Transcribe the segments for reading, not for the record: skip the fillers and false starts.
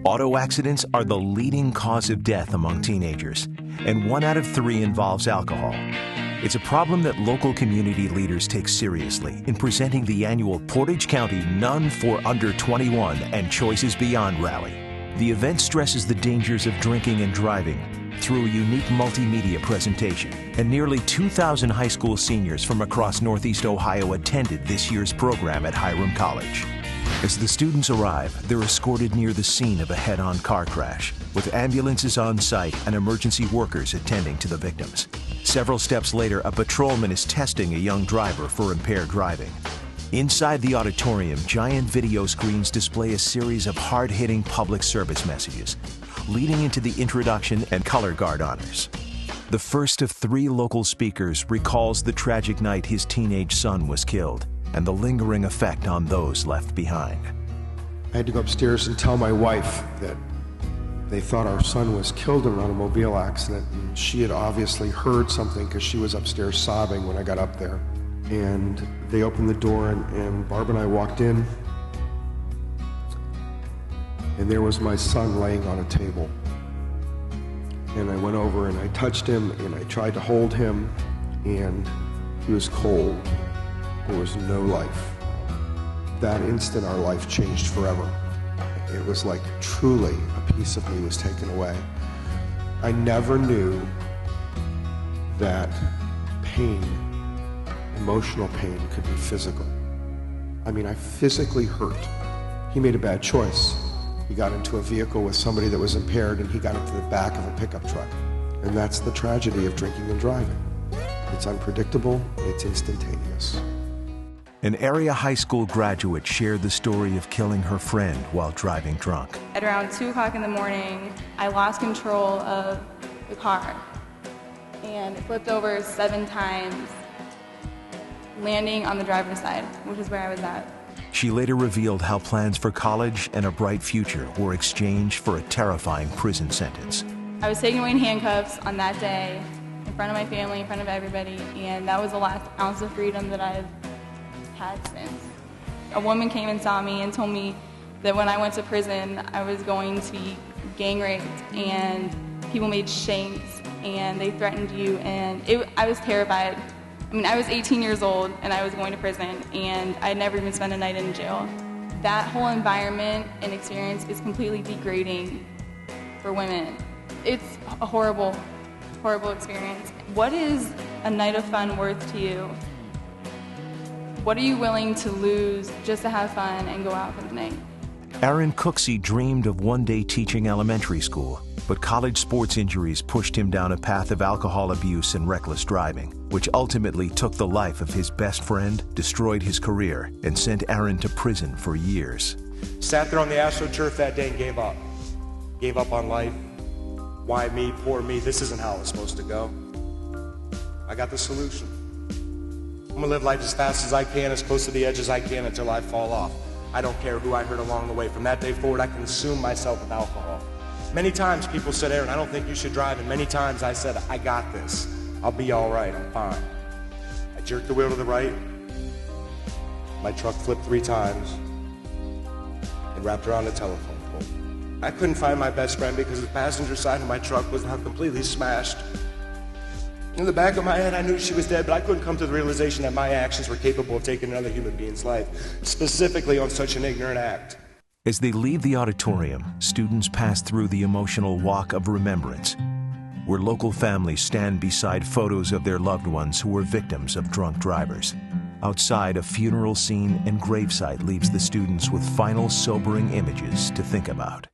Auto accidents are the leading cause of death among teenagers, and 1 out of 3 involves alcohol. It's a problem that local community leaders take seriously in presenting the annual Portage County None for Under 21 and Choices Beyond rally. The event stresses the dangers of drinking and driving through a unique multimedia presentation, and nearly 2,000 high school seniors from across Northeast Ohio attended this year's program at Hiram College. As the students arrive, they're escorted near the scene of a head-on car crash, with ambulances on site and emergency workers attending to the victims. Several steps later, a patrolman is testing a young driver for impaired driving. Inside the auditorium, giant video screens display a series of hard-hitting public service messages, leading into the introduction and color guard honors. The first of 3 local speakers recalls the tragic night his teenage son was killed and the lingering effect on those left behind. I had to go upstairs and tell my wife that they thought our son was killed in an automobile accident, and she had obviously heard something because she was upstairs sobbing when I got up there. And they opened the door, and Barb and I walked in, and there was my son laying on a table. And I went over and I touched him and I tried to hold him, and he was cold. There was no life. That instant, our life changed forever. It was like truly a piece of me was taken away. I never knew that pain, emotional pain, could be physical. I mean, I physically hurt. He made a bad choice. He got into a vehicle with somebody that was impaired, and he got into the back of a pickup truck. And that's the tragedy of drinking and driving. It's unpredictable, it's instantaneous. An area high school graduate shared the story of killing her friend while driving drunk. At around 2 o'clock in the morning, I lost control of the car, and it flipped over 7 times, landing on the driver's side, which is where I was at. She later revealed how plans for college and a bright future were exchanged for a terrifying prison sentence. I was taken away in handcuffs on that day, in front of my family, in front of everybody, and that was the last ounce of freedom that I've had since. A woman came and saw me and told me that when I went to prison, I was going to be gang raped, and people made shanks, and they threatened you, and I was terrified. I mean, I was 18 years old, and I was going to prison, and I'd never even spent a night in jail. That whole environment and experience is completely degrading for women. It's a horrible, horrible experience. What is a night of fun worth to you? What are you willing to lose just to have fun and go out for the night? Aaron Cooksey dreamed of one day teaching elementary school, but college sports injuries pushed him down a path of alcohol abuse and reckless driving, which ultimately took the life of his best friend, destroyed his career, and sent Aaron to prison for years. Sat there on the AstroTurf that day and gave up. Gave up on life. Why me? Poor me. This isn't how it was supposed to go. I got the solution. I'm gonna live life as fast as I can, as close to the edge as I can until I fall off. I don't care who I hurt along the way. From that day forward, I consumed myself with alcohol. Many times people said, Aaron, I don't think you should drive. And many times I said, I got this. I'll be all right, I'm fine. I jerked the wheel to the right. My truck flipped 3 times and wrapped around a telephone pole. I couldn't find my best friend because the passenger side of my truck was now completely smashed. In the back of my head, I knew she was dead, but I couldn't come to the realization that my actions were capable of taking another human being's life, specifically on such an ignorant act. As they leave the auditorium, students pass through the emotional walk of remembrance, where local families stand beside photos of their loved ones who were victims of drunk drivers. Outside, a funeral scene and gravesite leaves the students with final sobering images to think about.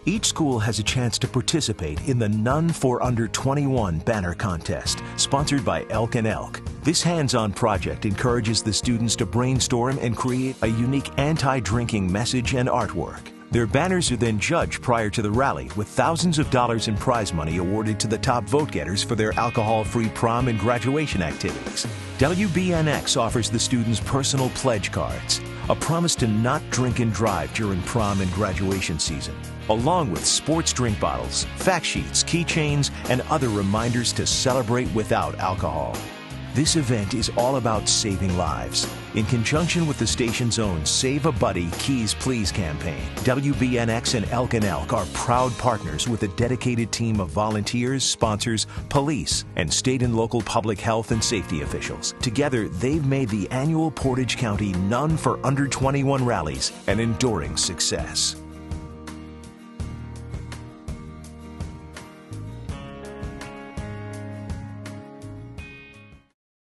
Each school has a chance to participate in the None for Under 21 banner contest, sponsored by Elk and Elk. This hands-on project encourages the students to brainstorm and create a unique anti-drinking message and artwork. Their banners are then judged prior to the rally, with thousands of dollars in prize money awarded to the top vote-getters for their alcohol-free prom and graduation activities. WBNX offers the students personal pledge cards, a promise to not drink and drive during prom and graduation season, along with sports drink bottles, fact sheets, keychains, and other reminders to celebrate without alcohol. This event is all about saving lives. In conjunction with the station's own Save a Buddy Keys Please campaign, WBNX and Elk and Elk are proud partners with a dedicated team of volunteers, sponsors, police, and state and local public health and safety officials. Together, they've made the annual Portage County None for Under 21 rallies an enduring success.